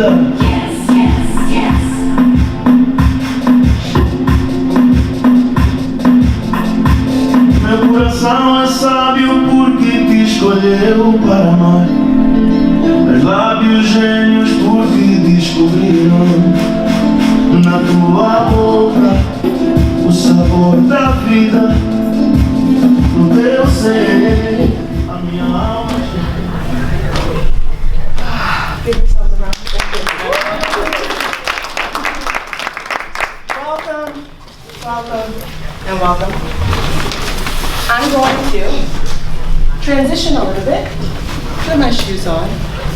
Yes, yes, yes. Meu coração é sábio porque te escolheu para amar. Meus lábios gênios porque descobriram na tua boca o sabor da vida. No teu ser, a minha alma. Give yourselves a round of applause. Welcome, welcome, and welcome. I'm going to transition a little bit, put my shoes on,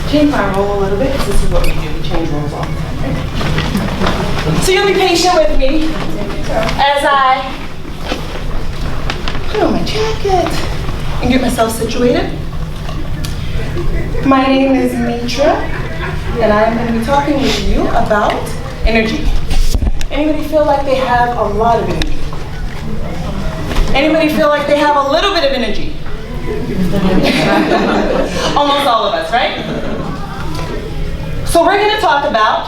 change my role a little bit, because this is what we do, we change roles all the time, right? So you'll be patient with me as I put on my jacket and get myself situated. My name is Mitra, and I am going to be talking with you about energy. Anybody feel like they have a lot of energy? Anybody feel like they have a little bit of energy? Almost all of us, right? So we're going to talk about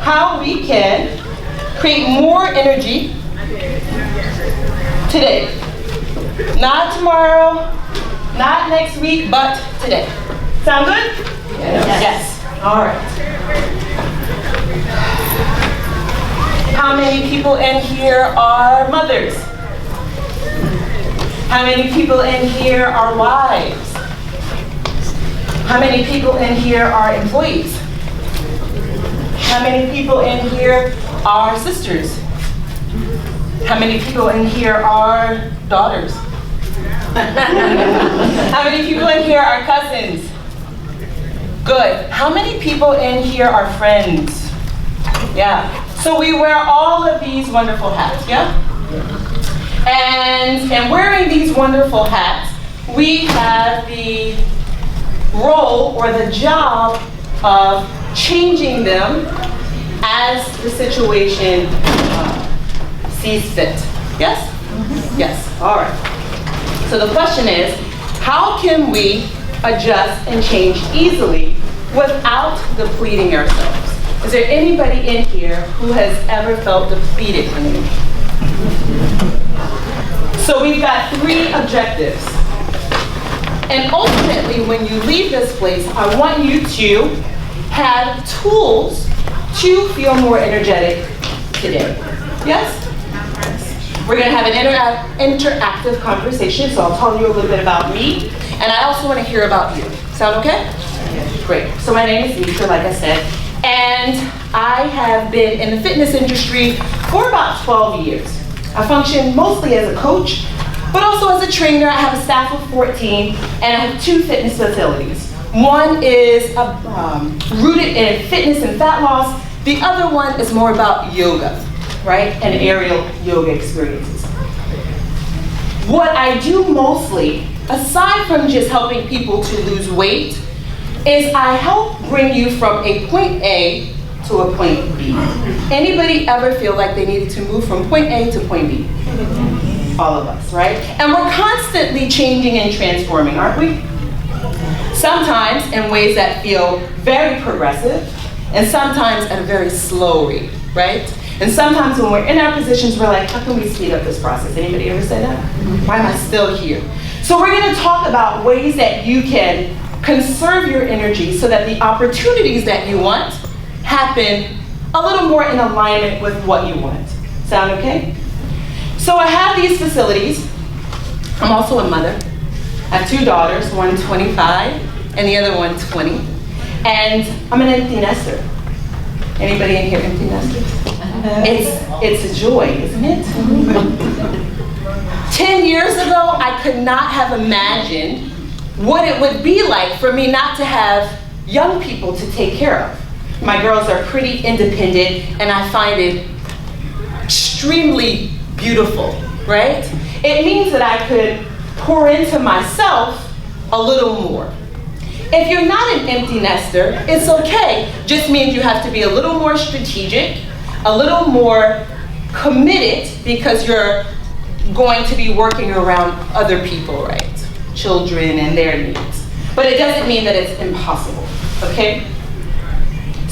how we can create more energy today. Not tomorrow, not next week, but today. Sound good? Yes. All right. How many people in here are mothers? How many people in here are wives? How many people in here are employees? How many people in here are sisters? How many people in here are daughters? How many people in here are cousins? Good. How many people in here are friends? Yeah. So we wear all of these wonderful hats, yeah? And wearing these wonderful hats, we have the role or the job of changing them as the situation sees fit. Yes? Yes. All right. So the question is, how can we adjust and change easily without depleting ourselves? Is there anybody in here who has ever felt depleted in energy? So we've got 3 objectives. And ultimately, when you leave this place, I want you to have tools to feel more energetic today. Yes? We're going to have an interactive conversation, so I'll tell you a little bit about me, and I also want to hear about you. Sound okay? Great. So my name is Mitra, like I said, and I have been in the fitness industry for about 12 years. I function mostly as a coach, but also as a trainer. I have a staff of 14, and I have 2 fitness facilities. One is rooted in fitness and fat loss. The other one is more about yoga, right? And aerial yoga experiences. What I do mostly, aside from just helping people to lose weight, is I help bring you from a point A to a point B. Anybody ever feel like they needed to move from point A to point B? All of us, right? And we're constantly changing and transforming, aren't we? Sometimes in ways that feel very progressive, and sometimes at a very slow rate, right? And sometimes when we're in our positions, we're like, how can we speed up this process? Anybody ever say that? Why am I still here? So we're going to talk about ways that you can conserve your energy so that the opportunities that you want happen a little more in alignment with what you want. Sound okay? So I have these facilities. I'm also a mother. I have 2 daughters, one 25 and the other one 20. And I'm an empty nester. Anybody in here empty nesters? It's a joy, isn't it? 10 years ago, I could not have imagined what it would be like for me not to have young people to take care of. My girls are pretty independent, and I find it extremely beautiful, right? It means that I could pour into myself a little more. If you're not an empty nester, it's okay. Just means you have to be a little more strategic, a little more committed, because you're going to be working around other people, right? Children and their needs. But it doesn't mean that it's impossible, okay?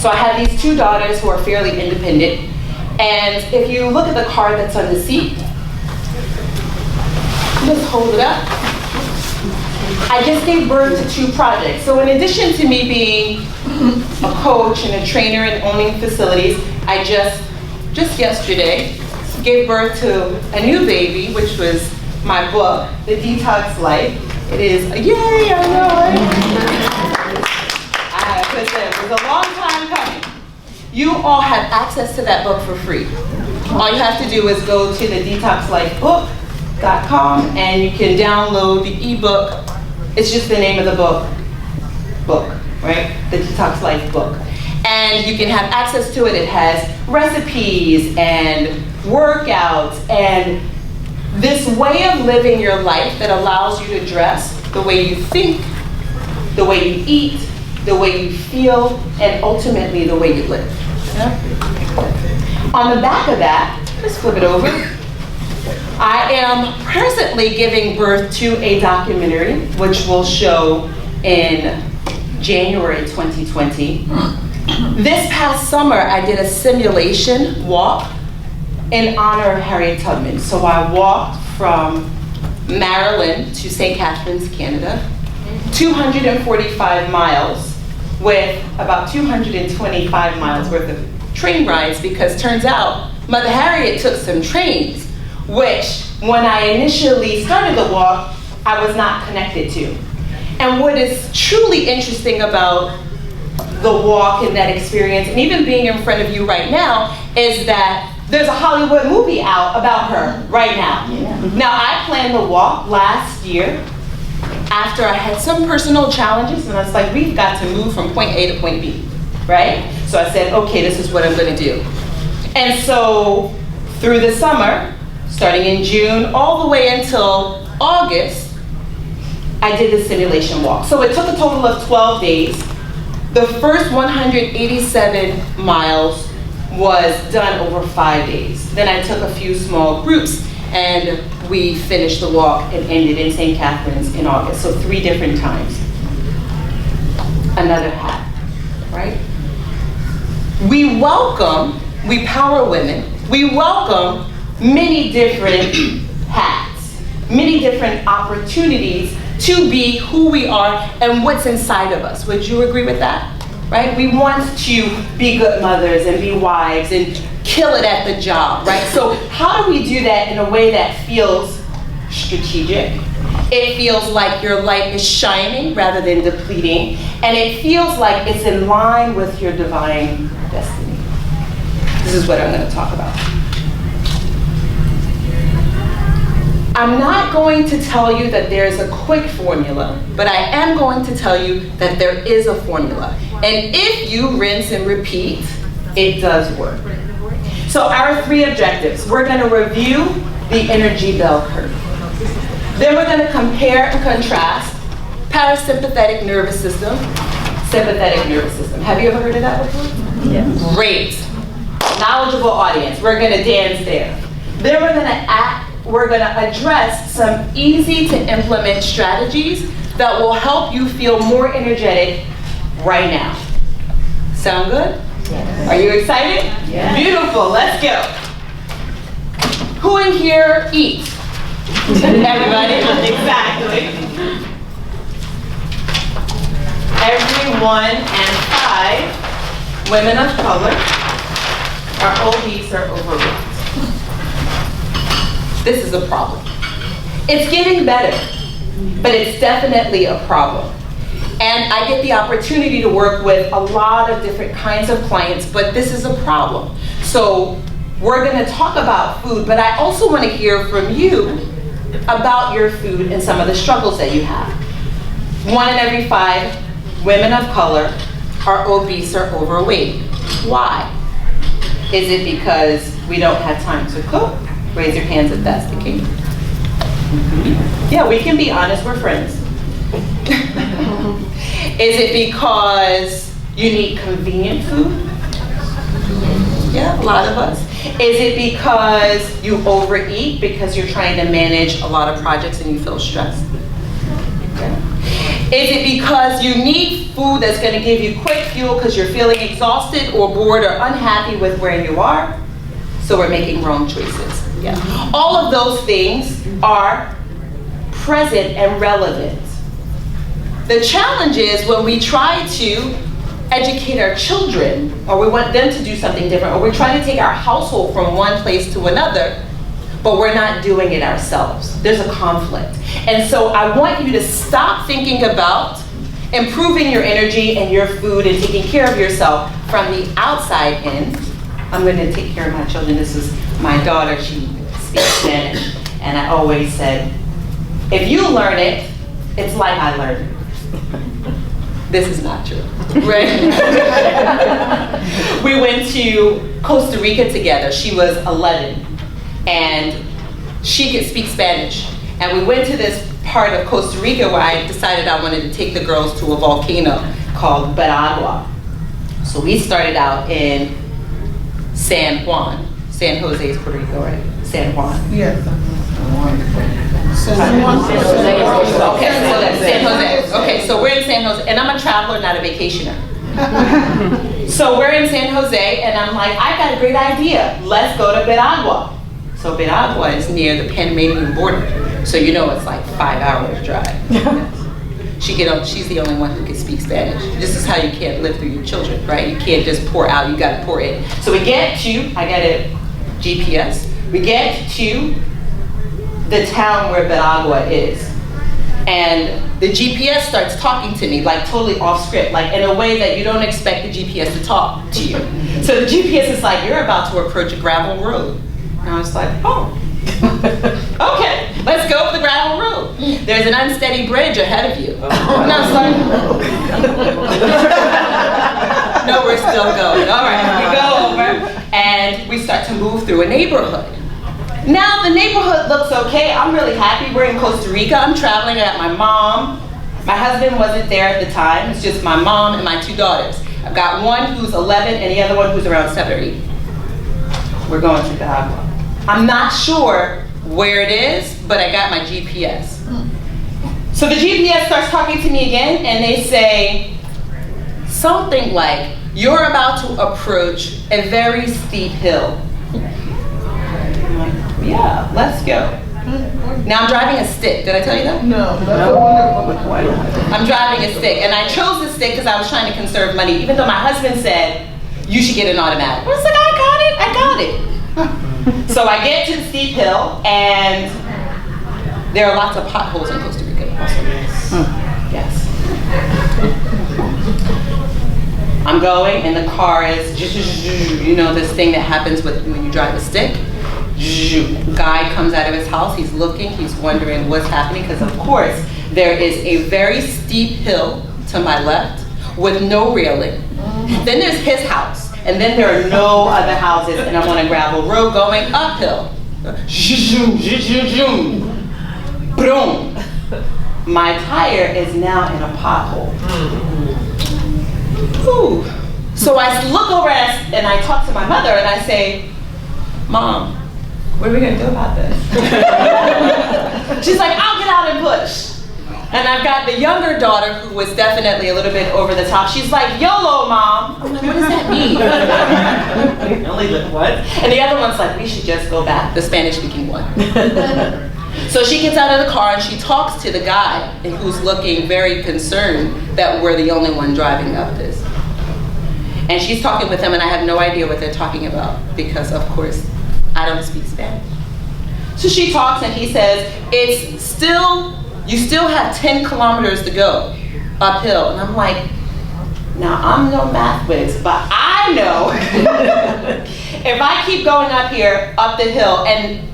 So I have these two daughters who are fairly independent. And if you look at the card that's on the seat, just hold it up. I just gave birth to two projects. So in addition to me being a coach and a trainer and owning facilities, I just yesterday gave birth to a new baby, which was my book, The Detox Life. It is, yay, I know it. Listen, it was a long time coming. You all have access to that book for free. All you have to do is go to the detoxlifebook.com and you can download the ebook. It's just the name of the book, right? The Detox Life book. And you can have access to it. It has recipes and workouts and this way of living your life that allows you to dress the way you think, the way you eat, the way you feel, and ultimately the way you live. Yeah? On the back of that, let's flip it over. I am presently giving birth to a documentary which will show in January 2020. This past summer, I did a simulation walk in honor of Harriet Tubman. So I walked from Maryland to St. Catharines, Canada, 245 miles with about 225 miles worth of train rides, because turns out Mother Harriet took some trains, which when I initially started the walk, I was not connected to. And what is truly interesting about the walk and that experience, and even being in front of you right now, is that there's a Hollywood movie out about her right now. Yeah. Now, I planned the walk last year after I had some personal challenges, and I was like, we've got to move from point A to point B, right? So I said, okay, this is what I'm gonna do. And so through the summer, starting in June, all the way until August, I did the simulation walk. So it took a total of 12 days. The first 187 miles was done over 5 days. Then I took a few small groups and we finished the walk and ended in St. Catharines in August. So 3 different times. Another hat, right? We Power Women, we welcome many different hats, many different opportunities to be who we are and what's inside of us. Would you agree with that? Right? We want to be good mothers and be wives and kill it at the job, right? So how do we do that in a way that feels strategic? It feels like your light is shining rather than depleting, and it feels like it's in line with your divine destiny. This is what I'm going to talk about. I'm not going to tell you that there's a quick formula, but I am going to tell you that there is a formula. And if you rinse and repeat, it does work. So our 3 objectives. We're going to review the energy bell curve. Then we're going to compare and contrast parasympathetic nervous system, sympathetic nervous system. Have you ever heard of that before? Yes. Great. Knowledgeable audience. We're going to dance there. Then we're going to address some easy to implement strategies that will help you feel more energetic right now. Sound good? Yes. Are you excited? Yes. Beautiful, let's go. Who in here eats? Everybody? Exactly. Every 1 and 5 women of color are obese or overweight. This is a problem. It's getting better, but it's definitely a problem. And I get the opportunity to work with a lot of different kinds of clients, but this is a problem. So we're going to talk about food, but I also want to hear from you about your food and some of the struggles that you have. 1 in every 5 women of color are obese or overweight. Why? Is it because we don't have time to cook? Raise your hands if that's the case. Yeah, we can be honest, we're friends. Is it because you need convenient food? Yeah, a lot of us. Is it because you overeat because you're trying to manage a lot of projects and you feel stressed? Yeah. Is it because you need food that's going to give you quick fuel because you're feeling exhausted or bored or unhappy with where you are? So we're making wrong choices. Yeah. All of those things are present and relevant. The challenge is when we try to educate our children, or we want them to do something different, or we're trying to take our household from one place to another, but we're not doing it ourselves. There's a conflict. And so I want you to stop thinking about improving your energy and your food and taking care of yourself from the outside in. I'm going to take care of my children. This is my daughter. She speaks Spanish. And I always said, if you learn it, it's like I learned it. This is not true, right? We went to Costa Rica together. She was 11, and she could speak Spanish. And we went to this part of Costa Rica where I decided I wanted to take the girls to a volcano called Veragua. So we started out in San Juan. San Jose is Puerto Rico, right? San Juan. Yes. San Jose. Okay, so we're in San Jose, and I'm a traveler, not a vacationer. So we're in San Jose, and I'm like, I got a great idea. Let's go to Veragua. So Veragua is near the Panamanian border, so you know it's like 5 hours drive. She's the only one who can speak Spanish. This is how you can't live through your children, right? You can't just pour out, you gotta pour in. So we get to, I got a GPS, we get to the town where Veragua is. And the GPS starts talking to me, like totally off script, like in a way that you don't expect the GPS to talk to you. So the GPS is like, you're about to approach a gravel road. And I was like, oh, okay, let's go for the gravel road. There's an unsteady bridge ahead of you. And I was like, no, we're still going. All right, we go over, and we start to move through a neighborhood. Now the neighborhood looks okay. I'm really happy. We're in Costa Rica. I'm traveling. I got my mom. My husband wasn't there at the time. It's just my mom and my 2 daughters. I've got one who's 11 and the other one who's around 7 or 8. We're going to Veragua. I'm not sure where it is, but I got my GPS. So the GPS starts talking to me again, and they say something like, you're about to approach a very steep hill. I'm like, yeah, let's go. Now I'm driving a stick. Did I tell you that? No. I'm driving a stick, and I chose the stick because I was trying to conserve money, even though my husband said, you should get an automatic. I was like, I got it. So I get to the steep hill, and there are lots of potholes in Costa Rica also. Yes. I'm going, and the car is, you know, this thing that happens with when you drive a stick. Guy comes out of his house, he's looking, he's wondering what's happening, because of course, there is a very steep hill to my left with no railing. Then there's his house. And then there are no other houses, and I'm on a gravel road going uphill. Boom. My tire is now in a pothole. Ooh. So I look over and I talk to my mother and I say, Mom, what are we gonna do about this? She's like, I'll get out and push. And I've got the younger daughter who was definitely a little bit over the top. She's like, YOLO, Mom. I'm like, what does that mean? What? And the other one's like, we should just go back, the Spanish-speaking one. So she gets out of the car and she talks to the guy who's looking very concerned that we're the only one driving up this. And she's talking with him, and I have no idea what they're talking about because, of course, I don't speak Spanish. So she talks and he says, you still have 10 kilometers to go uphill. And I'm like, now I'm no math whiz, but I know if I keep going up here, up the hill, and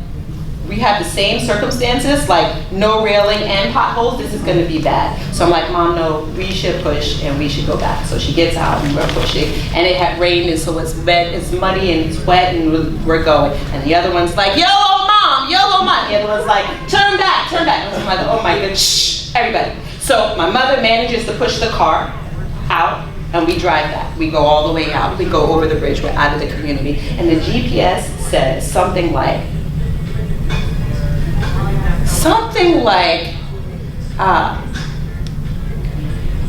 we have the same circumstances, like no railing and potholes, this is gonna be bad. So I'm like, Mom, no, we should push and we should go back. So she gets out and we're pushing, and it had rained, and so it's wet, it's muddy and it's wet, and we're going. And the other one's like, YOLO, Mom, YOLO, Mom. The other one's like, turn back, turn back. And I'm like, oh my goodness, shh, everybody. So my mother manages to push the car out, and we drive back. We go all the way out. We go over the bridge. We're out of the community. And the GPS says something like,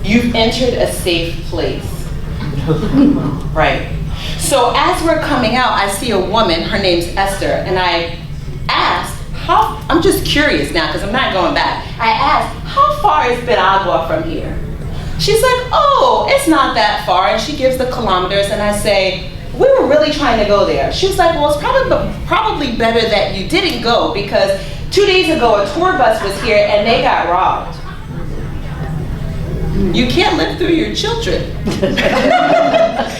you've entered a safe place. Right. So as we're coming out, I see a woman, her name's Esther, and I asked, I'm just curious now because I'm not going back. I asked, how far is Piragua from here? She's like, oh, it's not that far. And she gives the kilometers, and I say, we were really trying to go there. She was like, well, it's probably better that you didn't go because 2 days ago a tour bus was here and they got robbed. You can't live through your children.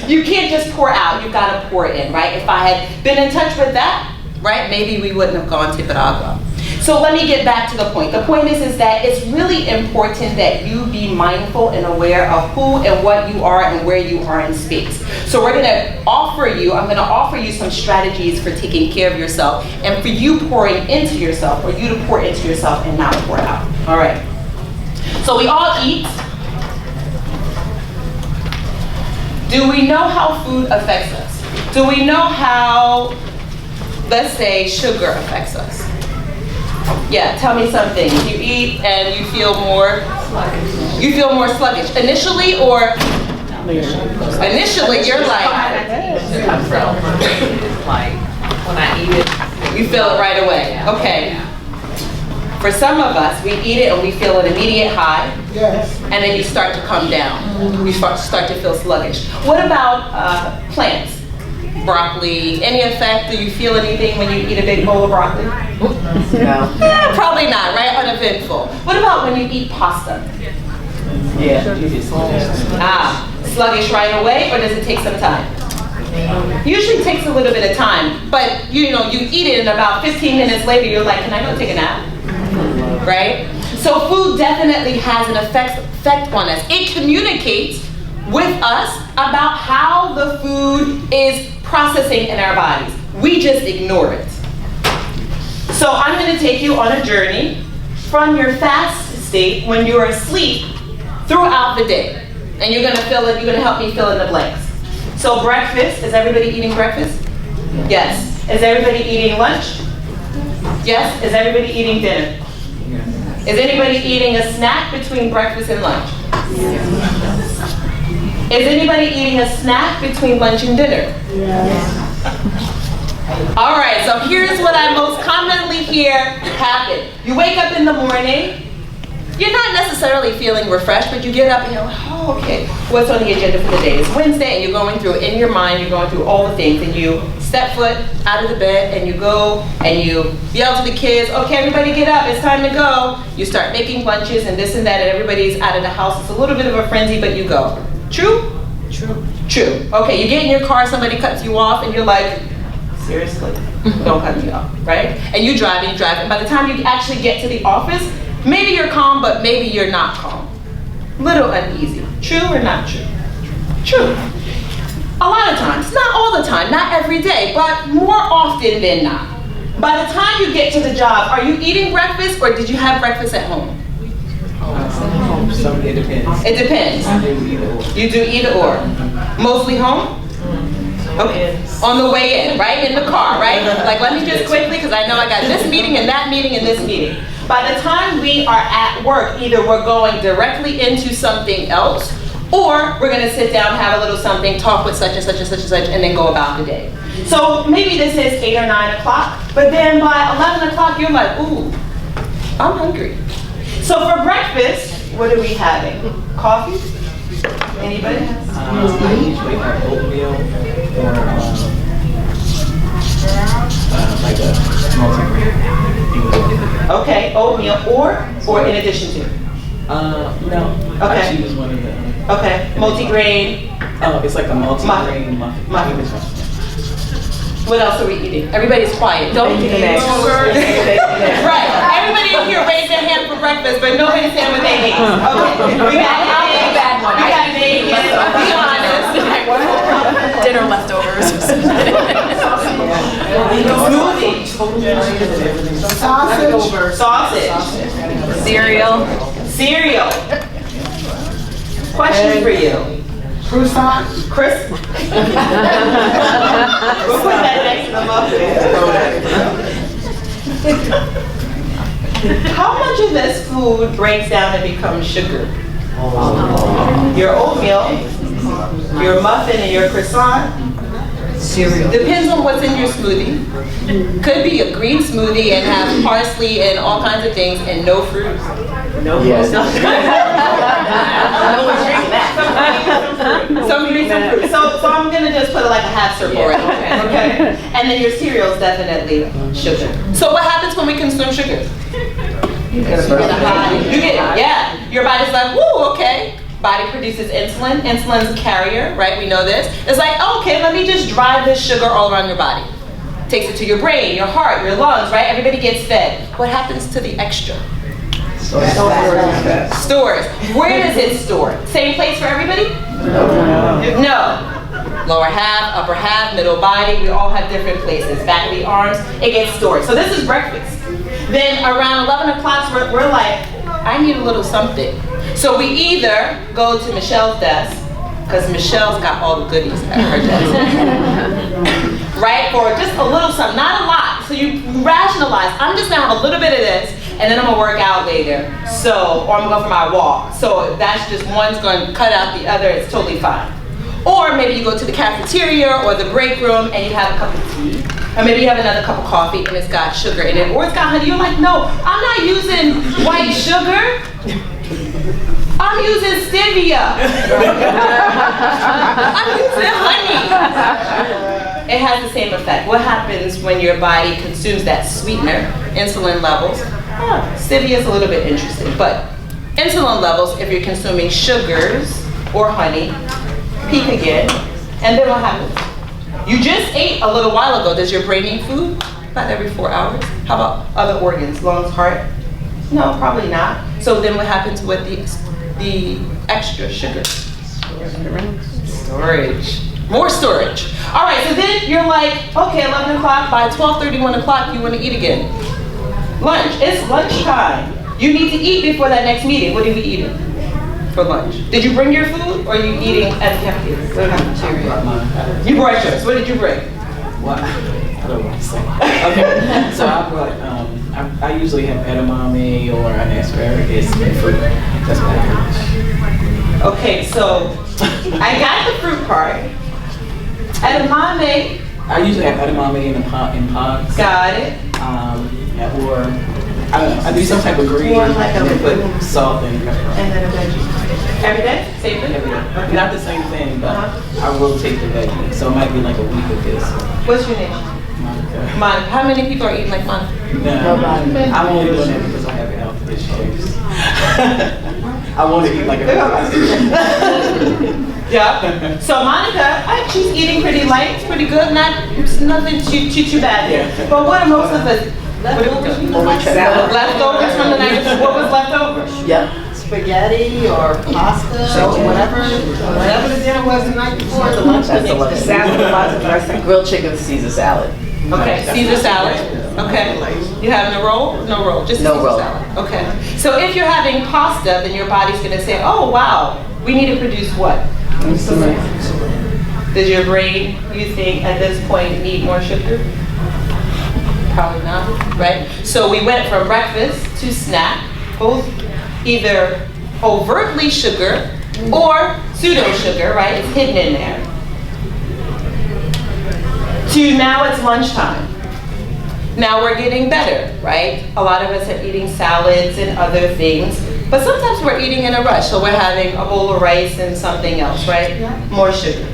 You can't just pour out, you gotta pour in, right? If I had been in touch with that, right, maybe we wouldn't have gone to Piragua. So let me get back to the point. The point is that it's really important that you be mindful and aware of who and what you are and where you are in space. So I'm gonna offer you some strategies for taking care of yourself and for you pouring into yourself, or you to pour into yourself and not pour out. All right. So we all eat. Do we know how food affects us? Do we know how, let's say, sugar affects us? Yeah, tell me something. You eat and you feel more sluggish. You feel more sluggish. Initially, or initially you're like when I eat it, you feel it right away. Okay. For some of us, we eat it and we feel an immediate high, and then you start to come down. You start to feel sluggish. What about plants? Broccoli, any effect? Do you feel anything when you eat a big bowl of broccoli? No. Probably not, right? Uneventful. What about when you eat pasta? yeah, Sluggish right away, or does it take some time? Usually takes a little bit of time, but you eat it and about 15 minutes later you're like, can I go take a nap? Right? So food definitely has an effect on us. It communicates with us about how the food is processing in our bodies. We just ignore it. So I'm going to take you on a journey from your fast state when you're asleep throughout the day. And you're going to help me fill in the blanks. So breakfast, is everybody eating breakfast? Yes. Is everybody eating lunch? Yes. Is everybody eating dinner? Is anybody eating a snack between breakfast and lunch? Is anybody eating a snack between lunch and dinner? Yes. All right, so here's what I most commonly hear happen. You wake up in the morning, you're not necessarily feeling refreshed, but you get up and you're like, oh, okay, what's on the agenda for the day? It's Wednesday, and you're going through, in your mind, you're going through all the things, and you step foot out of the bed, and you go, and you yell to the kids, okay, everybody get up, it's time to go. You start making lunches and this and that, and everybody's out of the house. It's a little bit of a frenzy, but you go. True? True. True. Okay, you get in your car, somebody cuts you off, and you're like, seriously? Don't cut me off, right? And you drive, and by the time you actually get to the office, maybe you're calm, but maybe you're not calm. Little uneasy. True or not true? True. A lot of times, not all the time, not every day, but more often than not. By the time you get to the job, are you eating breakfast or did you have breakfast at home? It depends. It depends. I do either or. You do either or. Mostly home? Okay. On the way in, right? In the car, right? Like, let me just quickly, because I know I got this meeting and that meeting and this meeting. By the time we are at work, either we're going directly into something else, or we're going to sit down, have a little something, talk with such and such and such and such, and then go about the day. So maybe this is 8 or 9 o'clock, but then by 11 o'clock, you're like, ooh, I'm hungry. So for breakfast, what are we having? Coffee? Anybody? I usually have oatmeal or like a multigrain. Okay, oatmeal or in addition to? No. Okay. I choose one of them. Okay, multigrain. Oh, it's like a multigrain muffin. What else are we eating? Everybody's quiet. Don't eat Right. Everybody in here raise their hand for breakfast, but nobody's saying what they eat. Okay. We got bad one. We got bacon. Be honest. Dinner leftovers. Sausage. Cereal. Cereal. Question for you. Croissant. Chris? We'll put that next to the muffin. How much of this food breaks down and becomes sugar? Your oatmeal, your muffin, and your croissant. Cereal. Depends on what's in your smoothie. Could be a green smoothie and have parsley and all kinds of things and no fruit. No fruit. Some fruit. So I'm gonna just put like a half circle right there, okay? And then your cereal is definitely sugar. So what happens when we consume sugar? You get your body's like, woo, okay. Body produces insulin. Insulin's a carrier, right? We know this. It's like, oh, okay, let me just drive this sugar all around your body. Takes it to your brain, your heart, your lungs, right? Everybody gets fed. What happens to the extra? Stores. Where does it store? Same place for everybody? No. Lower half, upper half, middle body. We all have different places. Back of the arms, it gets stored. So this is breakfast. Then around 11 o'clock, we're like, I need a little something. So we either go to Michelle's desk, because Michelle's got all the goodies at her desk, right? For just a little something, not a lot. So you rationalize, I'm just gonna have a little bit of this, and then I'm gonna work out later. So, or I'm gonna go for my walk. So that's just one's gonna cut out the other, it's totally fine. Or maybe you go to the cafeteria or the break room and you have a cup of tea. Or maybe you have another cup of coffee and it's got sugar in it. Or it's got honey. You're like, no, I'm not using white sugar. I'm using stevia. I'm using honey. It has the same effect. What happens when your body consumes that sweetener, insulin levels? Stevia is a little bit interesting, but insulin levels, if you're consuming sugars or honey, peak again, and then what happens? You just ate a little while ago. Does your brain need food? About every 4 hours. How about other organs, lungs, heart? No, probably not. So then what happens with the extra sugar? Storage. More storage. All right, so then you're like, okay, 11 o'clock, by 12:30, 1 o'clock, you want to eat again. Lunch, it's lunchtime. You need to eat before that next meeting. What are we eating for lunch? Did you bring your food or are you eating at the cafeteria? You brought yours. What did you bring? What? I don't want to say. Okay, so I brought, I usually have edamame or an asparagus and fruit. That's what I have. Okay, so I got the fruit part. Edamame. I usually have edamame in pods. Got it. Or I do some type of green Or like a and then liquid. put salt and pepper. And then a veggie. Every day? Same thing? Every day. Not the same thing, but I rotate the veggie. So it might be like a week of this. What's your name? Monica. Monica. How many people are eating like Monica? Nobody. I'm only doing that because I have health issues. I want to eat like everybody. Yeah. So Monica, she's eating pretty light, it's pretty good, nothing too bad. Yeah. But what are most of us? Leftovers? Leftovers from the night. What was left over? Yep. Spaghetti or pasta or whatever the dinner was the night before, the lunch the next day. Salad, lots of dressing. Grilled chicken Caesar salad. Okay, Caesar salad. Okay. You having a roll? No roll, just No Caesar roll. salad. Okay. So if you're having pasta, then your body's gonna say, oh wow, we need to produce what? Does your brain, you think, at this point need more sugar? Probably not, right? So we went from breakfast to snack, both either overtly sugar or pseudo sugar, right? It's hidden in there. To now it's lunchtime. Now we're getting better, right? A lot of us are eating salads and other things, but sometimes we're eating in a rush. So we're having a bowl of rice and something else, right? More sugar.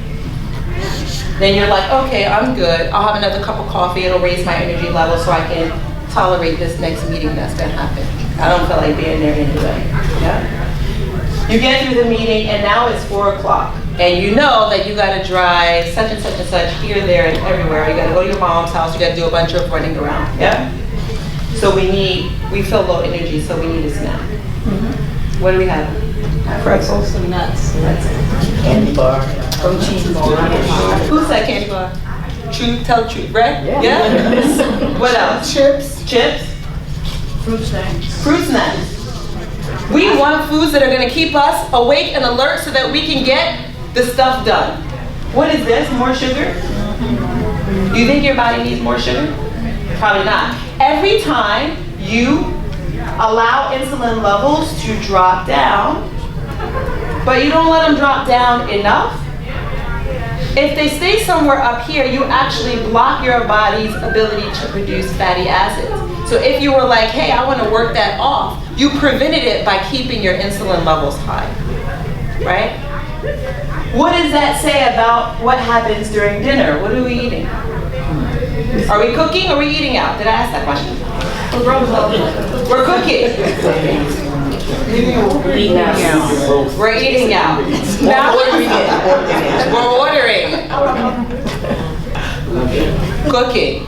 Then you're like, okay, I'm good. I'll have another cup of coffee. It'll raise my energy level so I can tolerate this next meeting that's gonna happen. I don't feel like being there anyway. Yeah? You get through the meeting and now it's 4 o'clock. And you know that you gotta drive such and such and such here, there, and everywhere. You gotta go to your mom's house. You gotta do a bunch of running around. Yeah? So we feel low energy, so we need a snack. What do we have? Pretzels, some nuts, Candy bar. protein bar. Who said candy bar? Truth, tell the truth, right? Yeah. What else? Chips, Chips? fruit snacks. Fruit snacks. We want foods that are gonna keep us awake and alert so that we can get the stuff done. What is this? More sugar? You think your body needs more sugar? Probably not. Every time you allow insulin levels to drop down, but you don't let them drop down enough, if they stay somewhere up here, you actually block your body's ability to produce fatty acids. So if you were like, hey, I want to work that off, you prevented it by keeping your insulin levels high, right? What does that say about what happens during dinner? What are we eating? Are we cooking or are we eating out? Did I ask that question? We're cooking. We're eating out. Now we're ordering. Cooking.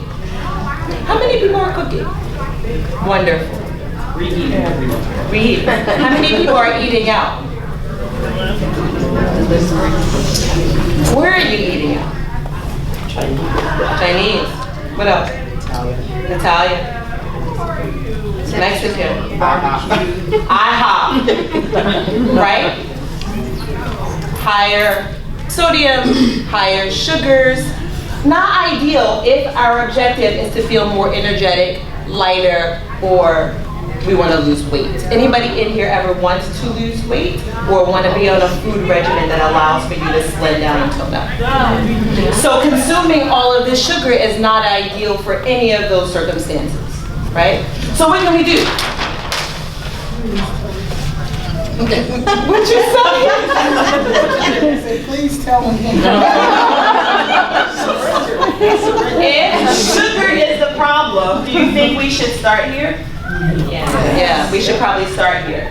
How many people are cooking? Wonderful. Reheat. How many people are eating out? Where are you eating out? Chinese. What else? Italian. Mexican. IHOP. Right? Higher sodium, higher sugars. Not ideal if our objective is to feel more energetic, lighter, or we want to lose weight. Anybody in here ever wants to lose weight or want to be on a food regimen that allows for you to slim down and tone up? So consuming all of this sugar is not ideal for any of those circumstances, right? So what can we do? What you say? Please tell me. If sugar is the problem, do you think we should start here? Yeah, we should probably start here.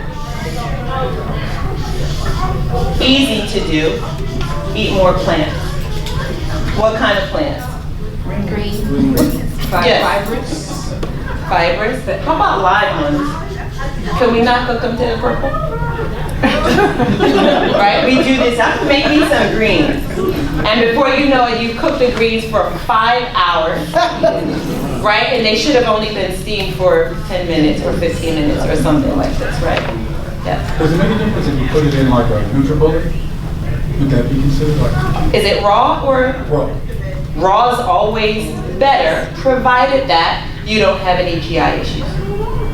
Easy to do. Eat more plants. What kind of plants? Green. Yes. Fibrous. But how about live ones? Can we not cook them to the purple? Right? We do this. I can make me some greens. And before you know it, you've cooked the greens for 5 hours. Right? And they should have only been steamed for 10 minutes or 15 minutes or something like this, right? Yeah. Does it make a difference if you put it in like a NutriBullet? Would that be considered like? Is it raw or? Raw. Raw is always better, provided that you don't have any GI issues.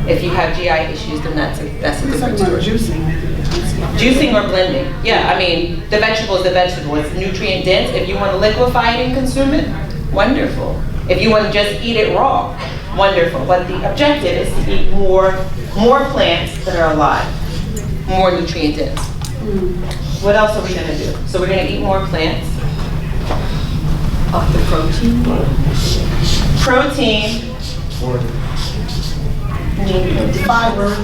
If you have GI issues, then that's a different story. Juicing or blending. Yeah, I mean, the vegetable is the vegetable. It's nutrient dense. If you want to liquefy it and consume it, wonderful. If you want to just eat it raw, wonderful. But the objective is to eat more plants that are alive, more nutrient dense. What else are we going to do? So we're going to eat more plants. Of the protein? Protein. Fiber.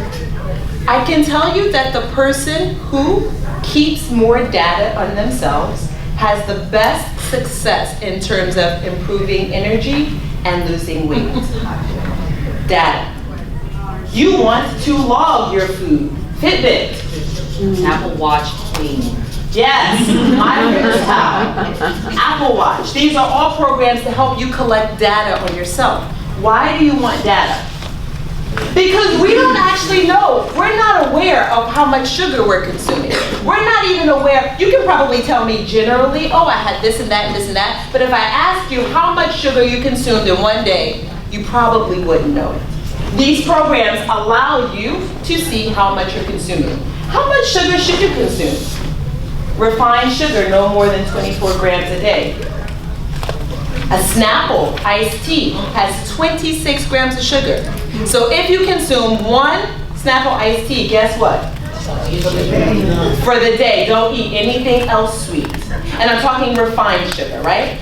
I can tell you that the person who keeps more data on themselves has the best success in terms of improving energy and losing weight. Data. You want to log your food. Fitbit. Apple Watch clean. Yes, my favorite how. Apple Watch. These are all programs to help you collect data on yourself. Why do you want data? Because we don't actually know. We're not aware of how much sugar we're consuming. We're not even aware. You can probably tell me generally, oh, I had this and that and this and that. But if I asked you how much sugar you consumed in one day, you probably wouldn't know it. These programs allow you to see how much you're consuming. How much sugar should you consume? Refined sugar, no more than 24 grams a day. A Snapple iced tea has 26 grams of sugar. So if you consume one Snapple iced tea, guess what? For the day, don't eat anything else sweet. And I'm talking refined sugar, right?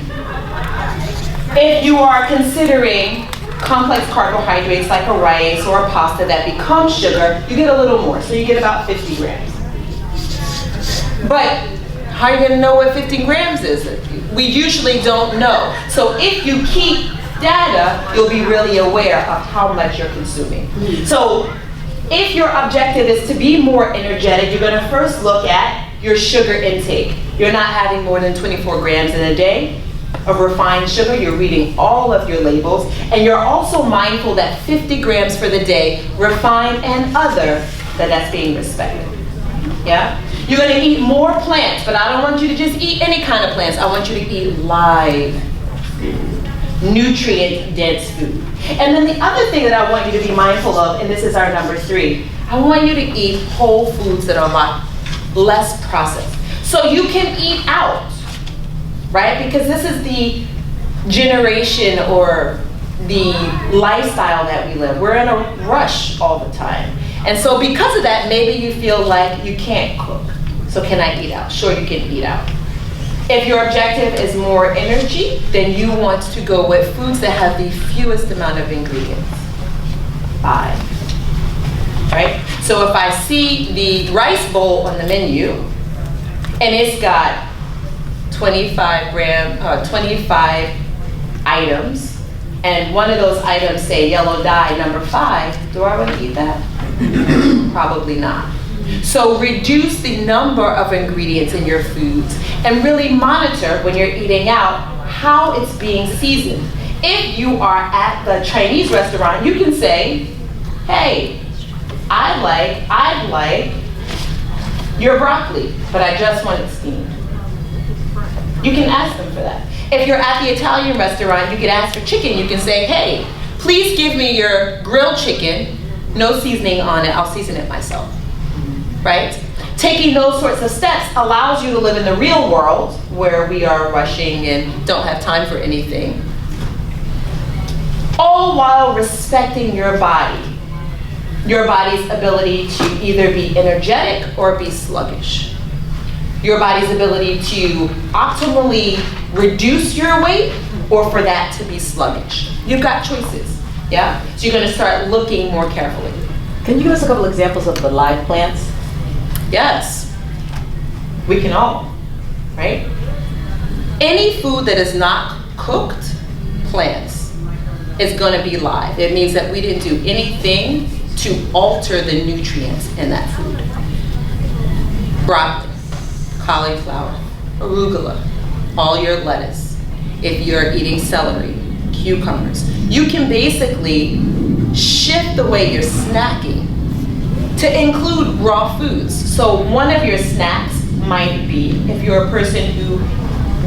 If you are considering complex carbohydrates like a rice or a pasta that becomes sugar, you get a little more. So you get about 50 grams. But how are you going to know what 50 grams is? We usually don't know. So if you keep data, you'll be really aware of how much you're consuming. So if your objective is to be more energetic, you're going to first look at your sugar intake. You're not having more than 24 grams in a day of refined sugar. You're reading all of your labels. And you're also mindful that 50 grams for the day, refined and other, that's being respected. Yeah? You're going to eat more plants, but I don't want you to just eat any kind of plants. I want you to eat live food, nutrient-dense food. And then the other thing that I want you to be mindful of, and this is our number 3, I want you to eat whole foods that are alive. less processed. So you can eat out, right? Because this is the generation or the lifestyle that we live. We're in a rush all the time. And so because of that, maybe you feel like you can't cook. So can I eat out? Sure, you can eat out. If your objective is more energy, then you want to go with foods that have the fewest amount of ingredients. 5. Right? So if I see the rice bowl on the menu, and it's got 25 items, and one of those items say yellow dye number 5, do I want to eat that? Probably not. So reduce the number of ingredients in your foods and really monitor when you're eating out how it's being seasoned. If you are at the Chinese restaurant, you can say, hey, I'd like your broccoli, but I just want it steamed. You can ask them for that. If you're at the Italian restaurant, you can ask for chicken. You can say, hey, please give me your grilled chicken, no seasoning on it, I'll season it myself. Right? Taking those sorts of steps allows you to live in the real world where we are rushing and don't have time for anything. All while respecting your body. Your body's ability to either be energetic or be sluggish. Your body's ability to optimally reduce your weight or for that to be sluggish. You've got choices, yeah? So you're gonna start looking more carefully. Can you give us a couple examples of the live plants? Yes, we can all, right? Any food that is not cooked, plants, is gonna be live. It means that we didn't do anything to alter the nutrients in that food. Broccoli, cauliflower, arugula, all your lettuce. If you're eating celery, cucumbers, you can basically shift the way you're snacking to include raw foods. So one of your snacks might be, if you're a person who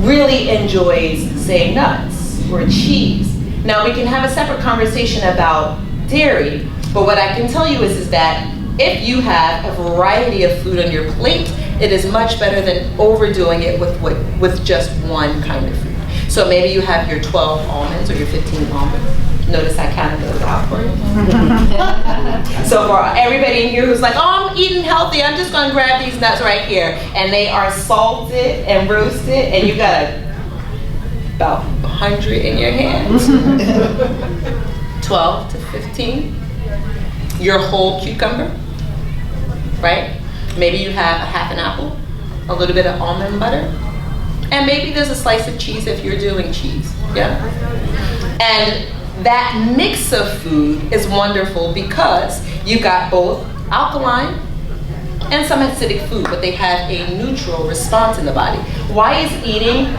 really enjoys, say, nuts or cheese. Now we can have a separate conversation about dairy, but what I can tell you is that if you have a variety of food on your plate, it is much better than overdoing it with just one kind of food. So maybe you have your 12 almonds or your 15 almonds. Notice I counted those out for you. So for everybody in here who's like, oh, I'm eating healthy, I'm just gonna grab these nuts right here. And they are salted and roasted, and you got about 100 in your hands. 12 to 15. Your whole cucumber, right? Maybe you have a half an apple, a little bit of almond butter, and maybe there's a slice of cheese if you're doing cheese, yeah? And that mix of food is wonderful because you got both alkaline and some acidic food, but they have a neutral response in the body. Why is eating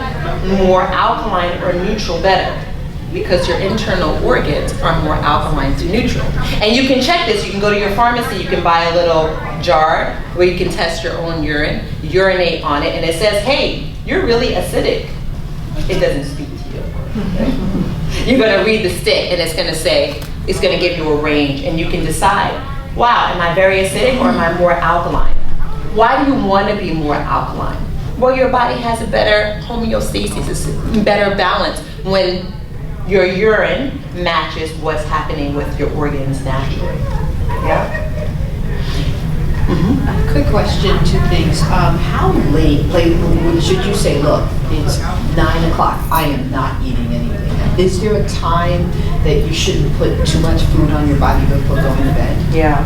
more alkaline or neutral better? Because your internal organs are more alkaline to neutral. And you can check this, you can go to your pharmacy, you can buy a little jar where you can test your own urine, urinate on it, and it says, hey, you're really acidic. It doesn't speak to you. Right? You're gonna read the stick and it's gonna say, it's gonna give you a range and you can decide, wow, am I very acidic or am I more alkaline? Why do you wanna be more alkaline? Well, your body has a better homeostasis, a better balance when your urine matches what's happening with your organs naturally. Yeah? A quick question, two things. How late should you say, look, it's 9 o'clock, I am not eating anything? Is there a time that you shouldn't put too much food on your body before going to bed? Yeah.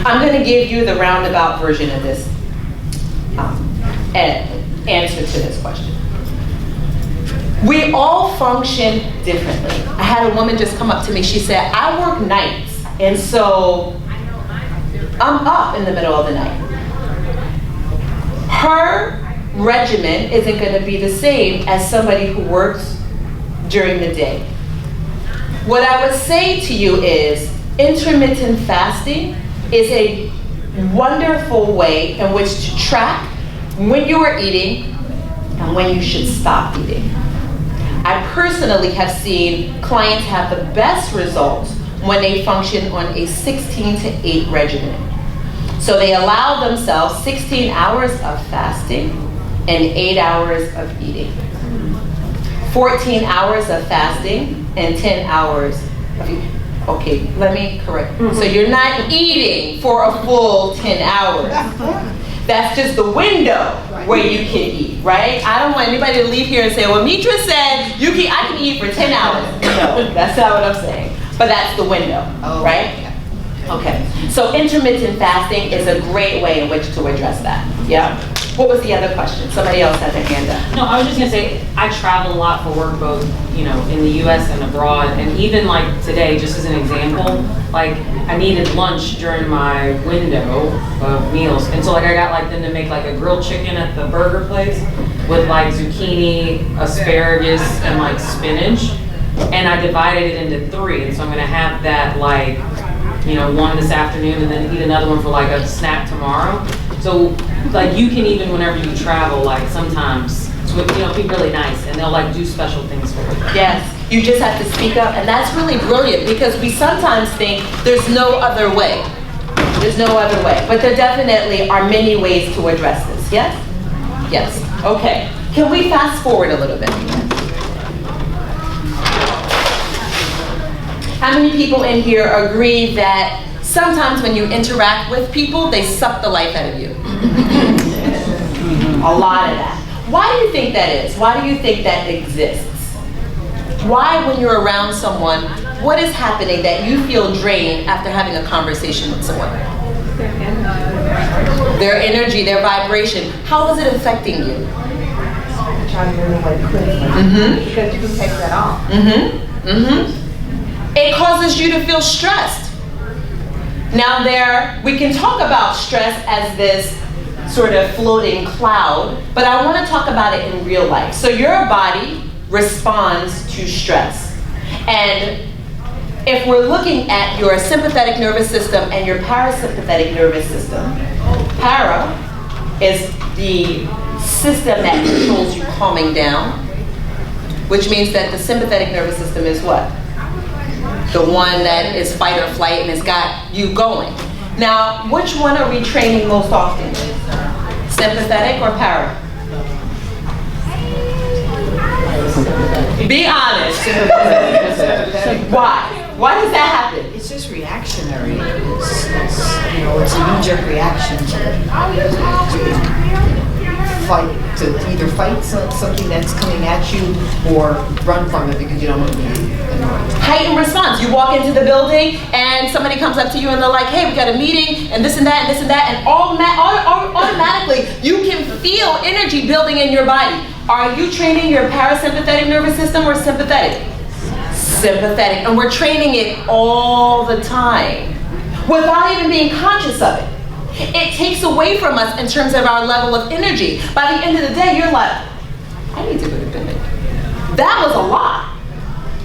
I'm gonna give you the roundabout version of this answer to this question. We all function differently. I had a woman just come up to me, she said, I work nights, and so I'm up in the middle of the night. Her regimen isn't gonna be the same as somebody who works during the day. What I would say to you is, intermittent fasting is a wonderful way in which to track when you are eating and when you should stop eating. I personally have seen clients have the best results when they function on a 16 to 8 regimen. So they allow themselves 16 hours of fasting and 8 hours of eating. 14 hours of fasting and 10 hours of eating. Okay, let me correct. So you're not eating for a full 10 hours. That's just the window where you can eat, right? I don't want anybody to leave here and say, well, Mitra said I can eat for 10 hours. No, that's not what I'm saying. But that's the window, right? Okay, so intermittent fasting is a great way in which to address that. Yeah? What was the other question? Somebody else had their hand up. No, I was just gonna say, I travel a lot for work, both, in the US and abroad, and even like today, just as an example, like I needed lunch during my window of meals, and so like I got like them to make like a grilled chicken at the burger place with like zucchini, asparagus, and like spinach, and I divided it into 3, and so I'm gonna have that like, one this afternoon and then eat another one for like a snack tomorrow. So like you can even whenever you travel, like sometimes be really nice and they'll like do special things for you. Yes, you just have to speak up, and that's really brilliant because we sometimes think there's no other way. There's no other way, but there definitely are many ways to address this. Yes? Yes. Okay. Can we fast forward a little bit? How many people in here agree that sometimes when you interact with people, they suck the life out of you? A lot of that. Why do you think that is? Why do you think that exists? Why, when you're around someone, what is happening that you feel drained after having a conversation with someone? Their energy, their vibration. How is it affecting you? Trying to remember what it could be. Because you can take that off. It causes you to feel stressed. Now we can talk about stress as this sort of floating cloud, but I want to talk about it in real life. So your body responds to stress. And if we're looking at your sympathetic nervous system and your parasympathetic nervous system, para is the system that controls you calming down, which means that the sympathetic nervous system is what? The one that is fight or flight and has got you going. Now, which one are we training most often? Sympathetic or para? Be honest. Why? Why does that happen? It's just reactionary. It's a knee-jerk reaction to either fight something that's coming at you or run from it because you don't want to be annoyed. Heightened response. You walk into the building and somebody comes up to you and they're like, hey, we got a meeting and this and that and this and that, and automatically you can feel energy building in your body. Are you training your parasympathetic nervous system or sympathetic? Sympathetic. And we're training it all the time without even being conscious of it. It takes away from us in terms of our level of energy. By the end of the day, you're like, I need to go to bed. That was a lot,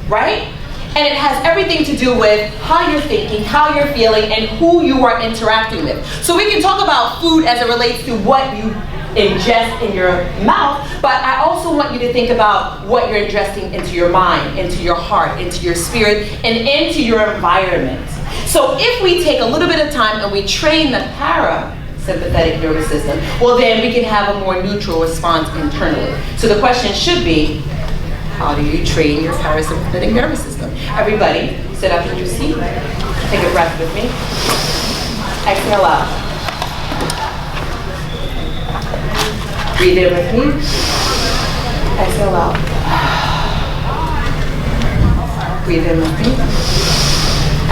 right? And it has everything to do with how you're thinking, how you're feeling, and who you are interacting with. So we can talk about food as it relates to what you ingest in your mouth, but I also want you to think about what you're ingesting into your mind, into your heart, into your spirit, and into your environment. So if we take a little bit of time and we train the parasympathetic nervous system, well then we can have a more neutral response internally. So the question should be, how do you train your parasympathetic nervous system? Everybody, sit up in your seat. Take a breath with me. Exhale out. Breathe in with me. Exhale out. Breathe in with me.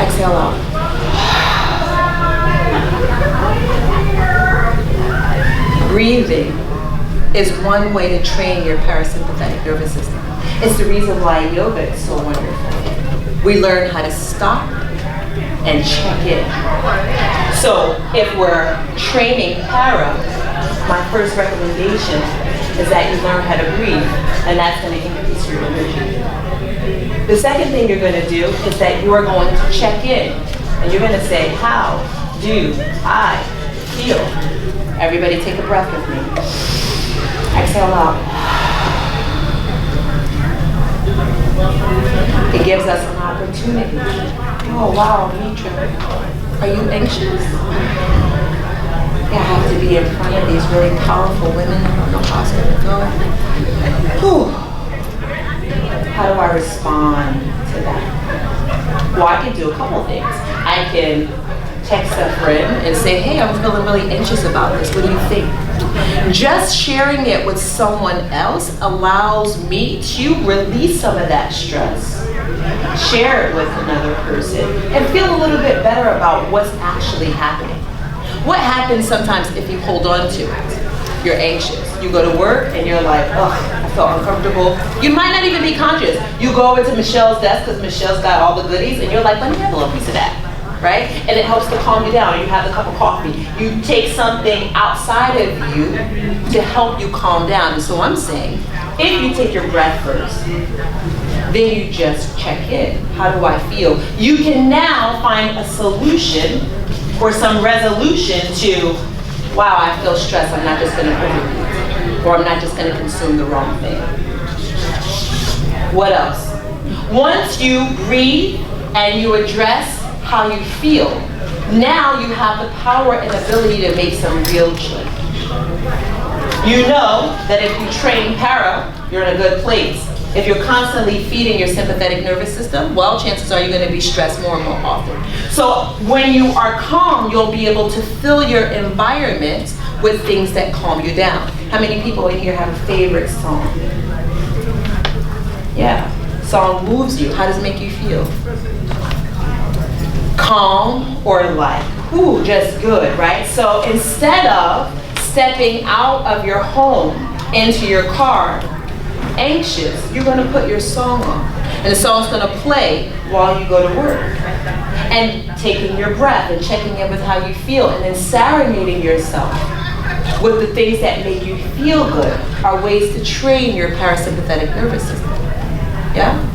Exhale out. Breathing is one way to train your parasympathetic nervous system. It's the reason why yoga is so wonderful. We learn how to stop and check in. So if we're training para, my first recommendation is that you learn how to breathe, and that's going to increase your energy. The second thing you're going to do is that you are going to check in, and you're going to say, how do I feel? Everybody take a breath with me. Exhale out. It gives us an opportunity. Oh wow, Mitra, are you anxious? I have to be in front of these really powerful women. I don't know how it's gonna go. Whew. How do I respond to that? Well, I can do a couple things. I can text a friend and say, hey, I'm feeling really anxious about this. What do you think? Just sharing it with someone else allows me to release some of that stress, share it with another person, and feel a little bit better about what's actually happening. What happens sometimes if you hold on to it? You're anxious. You go to work and you're like, oh, I felt uncomfortable. You might not even be conscious. You go over to Michelle's desk because Michelle's got all the goodies and you're like, let me have a little piece of that. Right? And it helps to calm you down. You have a cup of coffee. You take something outside of you to help you calm down. And so I'm saying, if you take your breath first, then you just check in. How do I feel? You can now find a solution or some resolution to, wow, I feel stressed. I'm not just going to overeat. Or I'm not just going to consume the wrong thing. What else? Once you breathe and you address how you feel, now you have the power and ability to make some real change. You know that if you train para, you're in a good place. If you're constantly feeding your sympathetic nervous system, well, chances are you're going to be stressed more and more often. So when you are calm, you'll be able to fill your environment with things that calm you down. How many people in here have a favorite song? Yeah, song moves you. How does it make you feel? Calm or like, ooh, just good, right? So instead of stepping out of your home into your car anxious, you're going to put your song on. And the song's going to play while you go to work. And taking your breath and checking in with how you feel and then serenading yourself with the things that make you feel good are ways to train your parasympathetic nervous system. Yeah?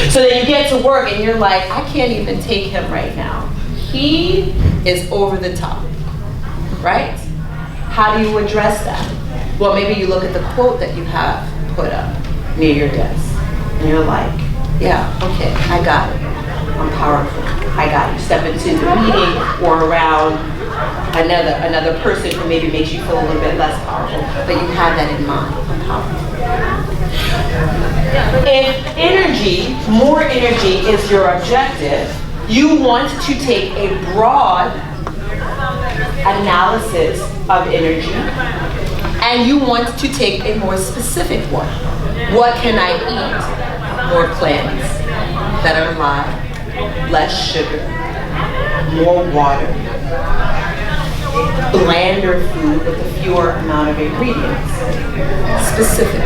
So then you get to work and you're like, I can't even take him right now. He is over the top, right? How do you address that? Well, maybe you look at the quote that you have put up near your desk and you're like, yeah, okay, I got it. I'm powerful. I got it. You step into the meeting or around another person who maybe makes you feel a little bit less powerful, but you have that in mind. I'm powerful. If energy, more energy is your objective, you want to take a broad analysis of energy and you want to take a more specific one. What can I eat? More plants that are live, less sugar, more water, blander food with a fewer amount of ingredients. Specific.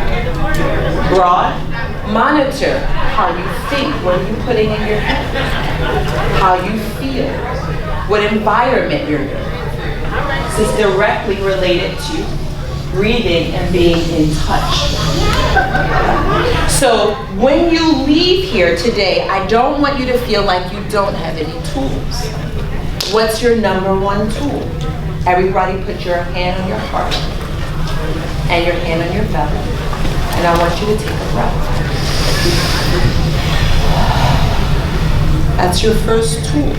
Broad, monitor how you think, what are you putting in your head, how you feel, what environment you're in. This is directly related to breathing and being in touch. So when you leave here today, I don't want you to feel like you don't have any tools. What's your number one tool? Everybody put your hand on your heart and your hand on your belly. And I want you to take a breath. That's your first tool.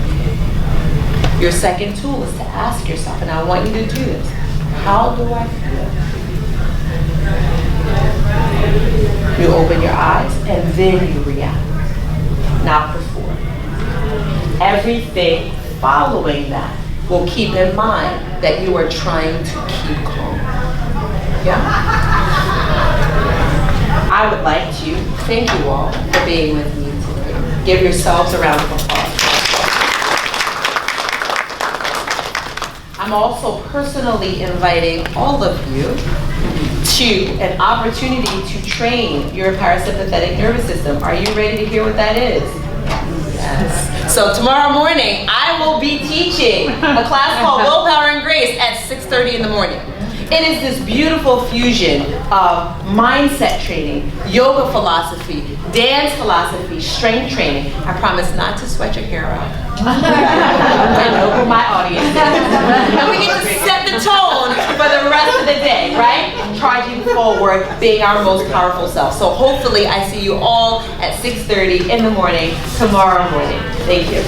Your second tool is to ask yourself, and I want you to do this. How do I feel? You open your eyes and then you react. Not before. Everything following that will keep in mind that you are trying to keep calm. Yeah? I would like to thank you all for being with me today. Give yourselves a round of applause. I'm also personally inviting all of you to an opportunity to train your parasympathetic nervous system. Are you ready to hear what that is? Yes. So tomorrow morning, I will be teaching a class called Willpower and Grace at 6:30 in the morning. It is this beautiful fusion of mindset training, yoga philosophy, dance philosophy, strength training. I promise not to sweat your hair out. I know who my audience is. And we get to set the tone for the rest of the day, right? Charging forward, being our most powerful self. So hopefully I see you all at 6:30 in the morning tomorrow morning. Thank you.